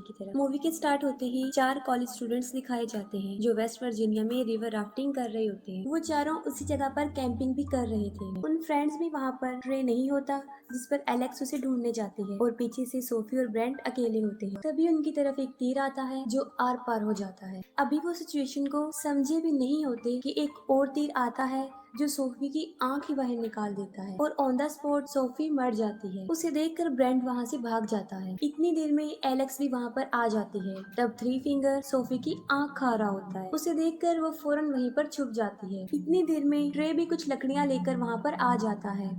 की तरफ। मूवी के स्टार्ट होते ही 4 कॉलेज स्टूडेंट्स दिखाए जाते हैं जो वेस्ट वर्जीनिया में रिवर राफ्टिंग कर रहे होते हैं। वो चारों उसी जगह पर कैंपिंग भी कर रहे थे। उन फ्रेंड्स भी वहाँ पर ट्रे नहीं होता जिस पर एलेक्स उसे ढूंढने जाती है और पीछे से सोफी और ब्रेंट अकेले होते हैं। तभी उनकी तरफ एक तीर आता है जो आर पार हो जाता है। अभी वो सिचुएशन को समझे भी नहीं होते कि एक और तीर आता है जो सोफी की आंख ही बाहर निकाल देता है और ऑन द स्पॉट सोफी मर जाती है। उसे देखकर ब्रेंट वहाँ से भाग जाता है। इतनी देर में एलेक्स भी वहाँ पर आ जाती है। तब थ्री फिंगर सोफी की आंख खा रहा होता है। उसे देखकर वो फौरन वहीं पर छुप जाती है। इतनी देर में ट्रे भी कुछ लकड़ियाँ लेकर वहाँ पर आ जाता है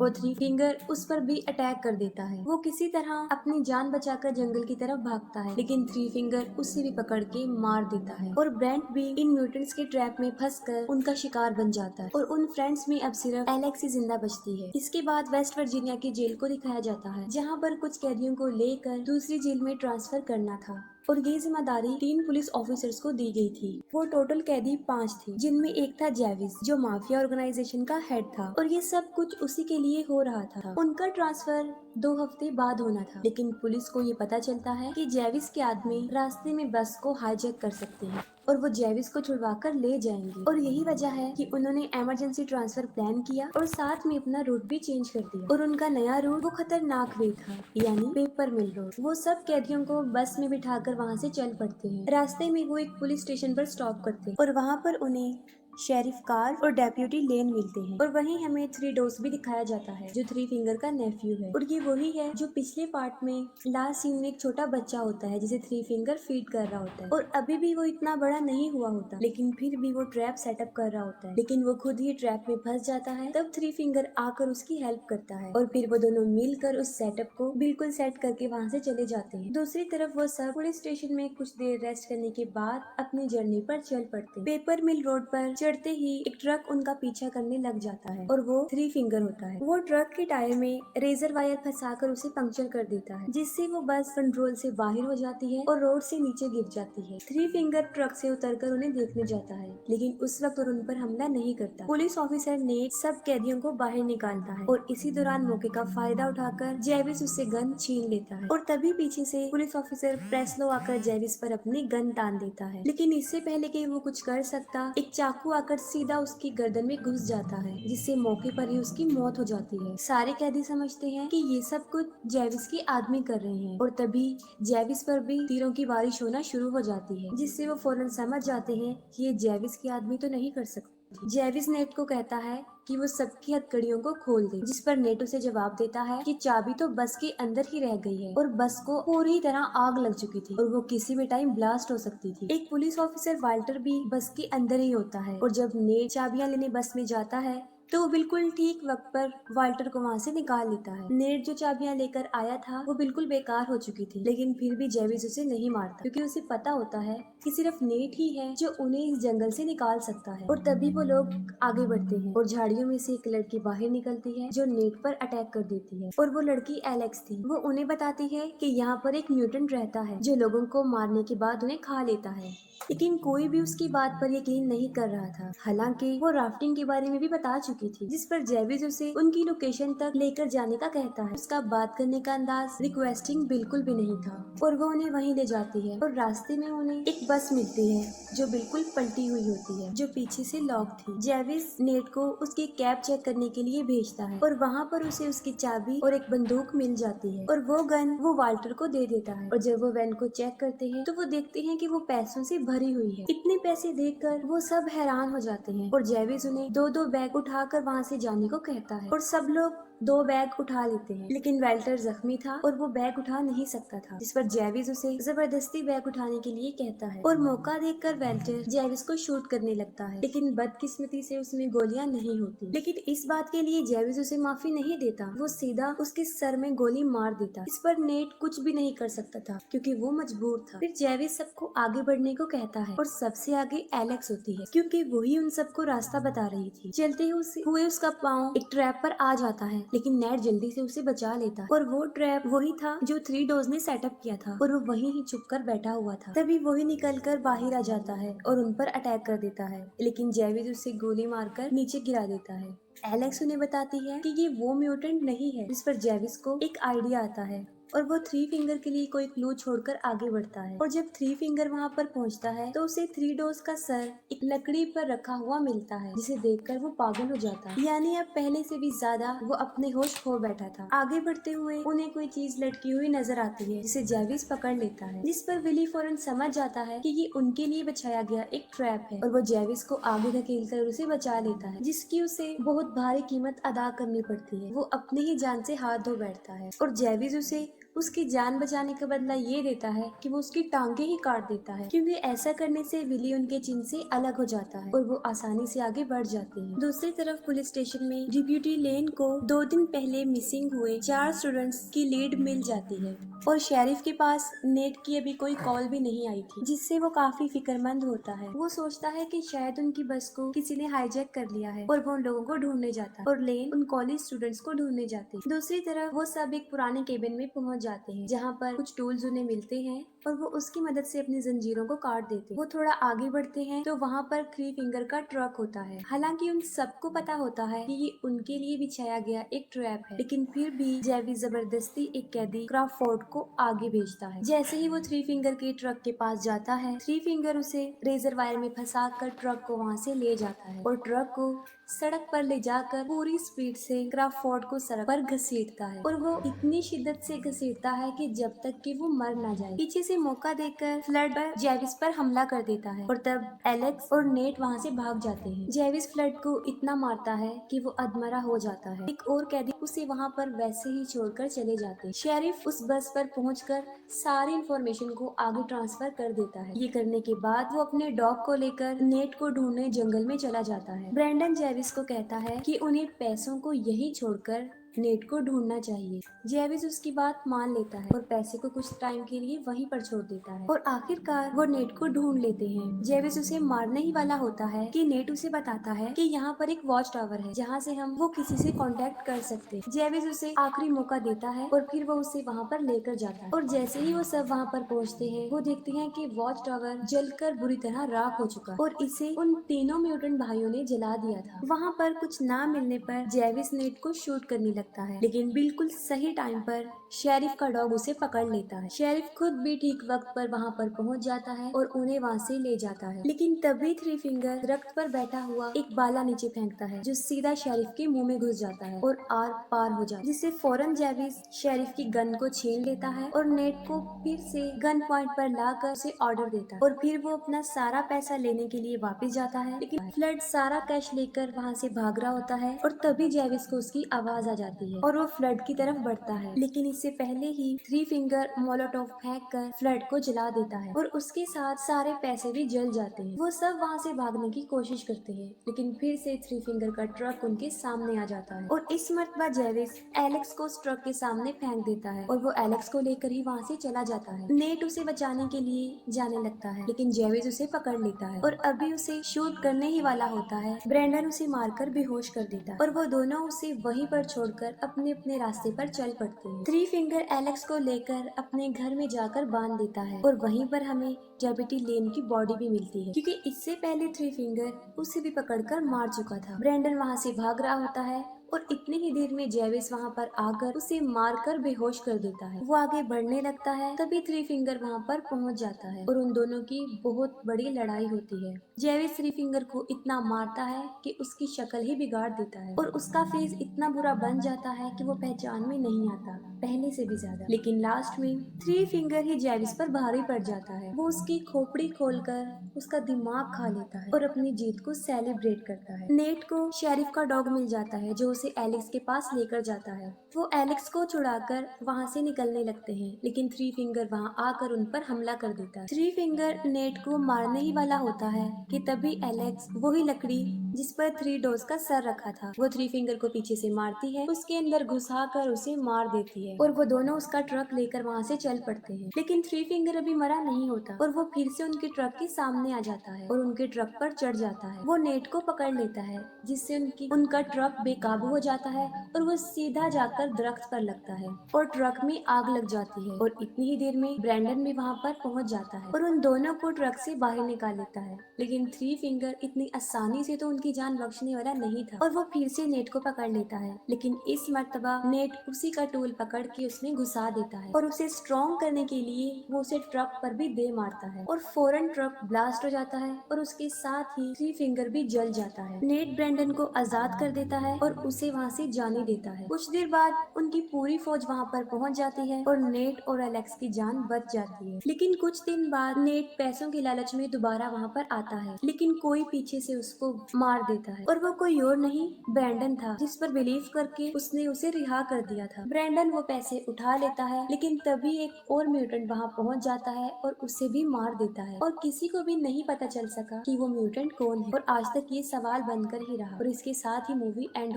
और थ्री फिंगर उस पर भी अटैक कर देता है। वो किसी तरह अपनी जान बचाकर जंगल की तरफ भागता है लेकिन थ्री फिंगर उसे भी पकड़ के मार देता है और ब्रेंट भी इन म्यूटेंट्स के ट्रैप में फंसकर उनका शिकार बन जाता है और उन फ्रेंड्स में अब सिर्फ एलेक्स ही जिंदा बचती है। इसके बाद वेस्ट वर्जीनिया की जेल को दिखाया जाता है जहाँ पर कुछ कैदियों को लेकर दूसरी जेल में ट्रांसफर करना था और ये जिम्मेदारी 3 पुलिस ऑफिसर्स को दी गई थी। वो टोटल कैदी 5 थे जिनमें एक था जेविस जो माफिया ऑर्गेनाइजेशन का हेड था और ये सब कुछ उसी के लिए हो रहा था। उनका ट्रांसफर 2 हफ्ते बाद होना था लेकिन पुलिस को ये पता चलता है कि जेविस के आदमी रास्ते में बस को हाईजैक कर सकते हैं और वो जेविस को छुड़वाकर ले जाएंगे और यही वजह है कि उन्होंने इमरजेंसी ट्रांसफर प्लान किया और साथ में अपना रूट भी चेंज कर दिया और उनका नया रूट वो खतरनाक वे था यानी पेपर मिल रोड। वो सब कैदियों को बस में बिठाकर वहाँ से चल पड़ते हैं। रास्ते में वो एक पुलिस स्टेशन पर स्टॉप करते हैं और वहाँ पर उन्हें शेरिफ कार्ल और डेप्यूटी लेन मिलते हैं और वहीं हमें थ्री डोर्स भी दिखाया जाता है जो थ्री फिंगर का नेफ्यू है और ये वही है जो पिछले पार्ट में लास्ट सीन में एक छोटा बच्चा होता है जिसे थ्री फिंगर फीड कर रहा होता है और अभी भी वो इतना बड़ा नहीं हुआ होता लेकिन फिर भी वो ट्रैप सेटअप कर रहा होता है लेकिन वो खुद ही ट्रैप में फंस जाता है। तब थ्री फिंगर आकर उसकी हेल्प करता है और फिर वो दोनों मिलकर उस सेटअप को बिल्कुल सेट करके वहाँ से चले जाते हैं। दूसरी तरफ वो सब पुलिस स्टेशन में कुछ देर रेस्ट करने के बाद अपनी जर्नी पर चल पड़ते हैं। पेपर मिल रोड पर चढ़ते ही एक ट्रक उनका पीछा करने लग जाता है और वो थ्री फिंगर होता है। वो ट्रक के टायर में रेजर वायर फंसाकर उसे पंक्चर कर देता है जिससे वो बस कंट्रोल से बाहर हो जाती है और रोड से नीचे गिर जाती है। थ्री फिंगर ट्रक से उतरकर उन्हें देखने जाता है लेकिन उस वक्त उन पर हमला नहीं करता। पुलिस ऑफिसर ने सब कैदियों को बाहर निकालता है और इसी दौरान मौके का फायदा उठाकर जेविस उससे गन छीन लेता है और तभी पीछे से पुलिस ऑफिसर प्रेस्लो आकर जेविस पर अपनी गन तान देता है लेकिन इससे पहले कि वो कुछ कर सकता एक चाकू आकर सीधा उसकी गर्दन में घुस जाता है जिससे मौके पर ही उसकी मौत हो जाती है। सारे कैदी समझते हैं कि ये सब कुछ जेविस के आदमी कर रहे हैं और तभी जेविस पर भी तीरों की बारिश होना शुरू हो जाती है जिससे वो फौरन समझ जाते हैं कि ये जेविस के आदमी तो नहीं कर सकते। जेविस नेट को कहता है कि वो सबकी हथकड़ियों को खोल दे जिस पर नेट उसे जवाब देता है कि चाबी तो बस के अंदर ही रह गई है और बस को पूरी तरह आग लग चुकी थी और वो किसी भी टाइम ब्लास्ट हो सकती थी। एक पुलिस ऑफिसर वाल्टर भी बस के अंदर ही होता है और जब नेट चाबियां लेने बस में जाता है तो वो बिल्कुल ठीक वक्त पर वाल्टर को वहाँ से निकाल लेता है। नेट जो चाबियां लेकर आया था वो बिल्कुल बेकार हो चुकी थी लेकिन फिर भी जेविस उसे नहीं मारता क्योंकि उसे पता होता है कि सिर्फ नेट ही है जो उन्हें इस जंगल से निकाल सकता है। और तभी वो लोग आगे बढ़ते हैं और झाड़ियों में से एक लड़की बाहर निकलती है जो नेट पर अटैक कर देती है और वो लड़की एलेक्स थी। वो उन्हें बताती है कि यहाँ पर एक म्यूटेंट रहता है जो लोगों को मारने के बाद उन्हें खा लेता है लेकिन कोई भी उसकी बात पर यकीन नहीं कर रहा था। हालांकि वो राफ्टिंग के बारे में भी बता चुकी थी जिस पर जेविस उसे उनकी लोकेशन तक लेकर जाने का कहता है। उसका बात करने का अंदाज रिक्वेस्टिंग बिल्कुल भी नहीं था और वो उन्हें वहीं ले जाती है और रास्ते में उन्हें एक बस मिलती है जो बिल्कुल पलटी हुई होती है जो पीछे से लॉक थी। जेविस नेट को उसकी कैब चेक करने के लिए भेजता है और वहाँ पर उसे उसकी चाबी और एक बंदूक मिल जाती है और वो गन वो वाल्टर को दे देता है और जब वो वैन को चेक करते हैं तो वो देखते हैं कि वो पैसों से भरी हुई है। इतने पैसे देखकर वो सब हैरान हो जाते हैं और जेविस उन्हें 2-2 बैग उठाकर वहाँ से जाने को कहता है और सब लोग 2 बैग उठा लेते हैं लेकिन वेल्टर जख्मी था और वो बैग उठा नहीं सकता था जिस पर जेविस उसे जबरदस्ती बैग उठाने के लिए कहता है और मौका देखकर वेल्टर जेविस को शूट करने लगता है लेकिन बदकिस्मती से उसमें गोलियां नहीं होती। लेकिन इस बात के लिए जेविस उसे माफी नहीं देता, वो सीधा उसके सर में गोली मार देता। इस पर नेट कुछ भी नहीं कर सकता था क्योंकि वो मजबूर था। फिर जेविस सबको आगे बढ़ने को कहता है और सबसे आगे एलेक्स होती है क्योंकि वही उन सबको रास्ता बता रही थी। चलते हुए उसका पाँव एक ट्रैप पर आ जाता है लेकिन नेट जल्दी से उसे बचा लेता है और वो ट्रैप वही था जो थ्री डोर्स ने सेटअप किया था और वो वहीं ही छुप कर बैठा हुआ था। तभी वही निकल कर बाहर आ जाता है और उन पर अटैक कर देता है लेकिन जेविस उसे गोली मारकर नीचे गिरा देता है। एलेक्स उन्हें बताती है कि ये वो म्यूटेंट नहीं है जिस पर जेविस को एक आइडिया आता है और वो थ्री फिंगर के लिए कोई क्लू छोड़कर आगे बढ़ता है। और जब थ्री फिंगर वहाँ पर पहुँचता है तो उसे थ्री डोर्स का सर एक लकड़ी पर रखा हुआ मिलता है, जिसे देखकर वो पागल हो जाता है। यानी अब पहले से भी ज्यादा वो अपने होश खो बैठा था। आगे बढ़ते हुए उन्हें कोई चीज लटकी हुई नजर आती है, जिसे जेविस पकड़ लेता है, जिस पर विली फौरन समझ जाता है कि ये उनके लिए बिछाया गया एक ट्रैप है। और वो जेविस को आगे धकेलकर उसे बचा लेता है, जिसकी उसे बहुत भारी कीमत अदा करनी पड़ती है। वो अपनी ही जान से हाथ धो बैठता है और जेविस उसे उसकी जान बचाने का बदला ये देता है कि वो उसकी टांगे ही काट देता है, क्योंकि ऐसा करने से विली उनके चिन्ह से अलग हो जाता है और वो आसानी से आगे बढ़ जाते हैं। दूसरी तरफ पुलिस स्टेशन में डिप्यूटी लेन को 2 दिन पहले मिसिंग हुए 4 स्टूडेंट्स की लीड मिल जाती है और शेरिफ के पास नेट की अभी कोई कॉल भी नहीं आई थी, जिससे वो काफी फिक्रमंद होता है। वो सोचता है कि शायद उनकी बस को किसी ने हाईजैक कर लिया है और वो उन लोगों को ढूंढने जाता है और लेन उन कॉलेज स्टूडेंट्स को ढूंढने जाते हैं। दूसरी तरफ वो सब एक पुराने केबिन में पहुंच जाते हैं, जहाँ पर कुछ टूल्स उन्हें मिलते हैं और वो उसकी मदद से अपनी जंजीरों को काट देते हैं। वो थोड़ा आगे बढ़ते हैं तो वहाँ पर थ्री फिंगर का ट्रक होता है। हालांकि उन सबको पता होता है कि ये उनके लिए बिछाया गया एक ट्रैप है, लेकिन फिर भी जेवी जबरदस्ती एक कैदी क्राफोर्ड को आगे भेजता है। जैसे ही वो थ्री फिंगर के ट्रक के पास जाता है, थ्री फिंगर उसे रेजर वायर में फंसा कर ट्रक को वहाँ से ले जाता है और ट्रक को सड़क पर ले जाकर पूरी स्पीड से क्राफोर्ड को सड़क पर घसीटता है और वो इतनी शिद्दत से घसीटता है कि जब तक कि वो मर ना जाए। पीछे से मौका देकर फ्लड जेविस पर हमला कर देता है और तब एलेक्स और नेट वहाँ से भाग जाते हैं। जेविस फ्लड को इतना मारता है कि वो अधमरा हो जाता है। एक और कैदी उसे वहाँ पर वैसे ही छोड़कर चले जाते हैं। शेरिफ उस बस पर पहुंचकर सारी इंफॉर्मेशन को आगे ट्रांसफर कर देता है। ये करने के बाद वो अपने डॉग को लेकर नेट को ढूंढने जंगल में चला जाता है। ब्रैंडन जेविस को कहता है कि उन्हें पैसों को यही छोड़कर नेट को ढूंढना चाहिए। जेविस उसकी बात मान लेता है और पैसे को कुछ टाइम के लिए वहीं पर छोड़ देता है और आखिरकार वो नेट को ढूंढ लेते हैं। जेविस उसे मारने ही वाला होता है कि नेट उसे बताता है कि यहाँ पर एक वॉच टावर है, जहाँ से हम वो किसी से कांटेक्ट कर सकते हैं। जेविस उसे आखिरी मौका देता है और फिर वो उसे वहाँ पर लेकर जाता है और जैसे ही वो सब वहाँ पर पहुँचते हैं, वो देखते हैं कि वॉच टावर जलकर बुरी तरह राख हो चुका और इसे उन तीनों म्यूटेंट भाइयों ने जला दिया था। वहाँ पर कुछ ना मिलने पर जेविस नेट को शूट करने लगता है, लेकिन बिल्कुल सही टाइम पर शेरिफ का डॉग उसे पकड़ लेता है। शेरिफ खुद भी ठीक वक्त पर वहाँ पर पहुँच जाता है और उन्हें वहाँ से ले जाता है, लेकिन तभी थ्री फिंगर दरख्त पर बैठा हुआ एक बाला नीचे फेंकता है, जो सीधा शेरिफ के मुंह में घुस जाता है और आर पार हो जाता है, जिससे फौरन जेविस शेरिफ की गन को छीन लेता है और नेट को फिर से गन पॉइंट पर लाकर उसे ऑर्डर देता है और फिर वो अपना सारा पैसा लेने के लिए वापस जाता है। लेकिन फ्लड सारा कैश लेकर वहाँ से भाग रहा होता है और तभी जेविस को उसकी आवाज आ जाती है और वो फ्लड की तरफ बढ़ता है, लेकिन इससे पहले ही थ्री फिंगर मोलोटोव फेंक कर फ्लड को जला देता है और उसके साथ सारे पैसे भी जल जाते हैं। वो सब वहाँ से भागने की कोशिश करते हैं, लेकिन फिर से थ्री फिंगर का ट्रक उनके सामने आ जाता है और इस मरतबा जेविस एलेक्स को उस ट्रक के सामने फेंक देता है और वो एलेक्स को लेकर ही वहाँ से चला जाता है। नेट उसे बचाने के लिए जाने लगता है, लेकिन जेविस उसे पकड़ लेता है और अभी उसे शूट करने ही वाला होता है। ब्रेंडन उसे मारकर बेहोश कर देता है और वो दोनों उसे वहीं पर छोड़कर अपने अपने रास्ते पर चल पड़ते हैं। थ्री फिंगर एलेक्स को लेकर अपने घर में जाकर बांध देता है और वहीं पर हमें डेप्यूटी लेन की बॉडी भी मिलती है, क्योंकि इससे पहले थ्री फिंगर उसे भी पकड़कर मार चुका था। ब्रेंडन वहाँ से भाग रहा होता है और इतनी ही देर में जेविस वहाँ पर आकर उसे मारकर बेहोश कर देता है। वो आगे बढ़ने लगता है, तभी थ्री फिंगर वहाँ पर पहुँच जाता है और उन दोनों की बहुत बड़ी लड़ाई होती है। जेविस थ्री फिंगर को इतना मारता है कि उसकी शक्ल ही बिगाड़ देता है और उसका फेस इतना बुरा बन जाता है कि वो पहचान में नहीं आता पहले से भी ज्यादा। लेकिन लास्ट में थ्री फिंगर ही जेविस पर भारी पड़ जाता है। वो उसकी खोपड़ी खोलकर उसका दिमाग खा लेता है और अपनी जीत को सेलिब्रेट करता है। नेट को शेरिफ का डॉग मिल जाता है, जो उसे एलेक्स के पास लेकर जाता है। वो एलेक्स को छुड़ाकर वहाँ से निकलने लगते हैं, लेकिन थ्री फिंगर वहाँ आकर उन पर हमला कर देता है। थ्री फिंगर नेट को मारने ही वाला होता है कि तभी एलेक्स वही लकड़ी जिस पर थ्री डोज का सर रखा था, वो थ्री फिंगर को पीछे से मारती है, उसके अंदर घुसा कर उसे मार देती है और वो दोनों उसका ट्रक लेकर वहाँ से चल पड़ते हैं। लेकिन थ्री फिंगर अभी मरा नहीं होता और वो फिर से उनके ट्रक के सामने आ जाता है और उनके ट्रक पर चढ़ जाता है। वो नेट को पकड़ लेता है, जिससे उनका ट्रक बेकाबू हो जाता है और वो सीधा जाकर दरख्त पर लगता है और ट्रक में आग लग जाती है और इतनी ही देर में ब्रैंडन भी वहाँ पर पहुँच जाता है और उन दोनों को ट्रक से बाहर निकाल लेता है। लेकिन थ्री फिंगर इतनी आसानी से तो उनकी उनकी जान बख्शने वाला नहीं था और वो फिर से नेट को पकड़ लेता है। लेकिन इस मर्तबा नेट उसी का टूल पकड़ के उसमें घुसा देता है और उसे स्ट्रॉन्ग करने के लिए वो उसे ट्रक पर भी दे मारता है और फौरन ट्रक ब्लास्ट हो जाता है और उसके साथ ही थ्री फिंगर भी जल जाता है। नेट ब्रैंडन को आजाद कर देता है और उसे वहाँ से जाने देता है। कुछ देर बाद उनकी पूरी फौज वहाँ पर पहुँच जाती है और नेट और एलेक्स की जान बच जाती है। लेकिन कुछ दिन बाद नेट पैसों के लालच में दोबारा वहाँ पर आता है, लेकिन कोई पीछे से उसको मार देता है और वो कोई और नहीं ब्रैंडन था, जिस पर बिलीव करके उसने उसे रिहा कर दिया था। ब्रैंडन वो पैसे उठा लेता है, लेकिन तभी एक और म्यूटेंट वहाँ पहुँच जाता है और उसे भी मार देता है और किसी को भी नहीं पता चल सका कि वो म्यूटेंट कौन है और आज तक ये सवाल बनकर ही रहा और इसके साथ ही मूवी एंड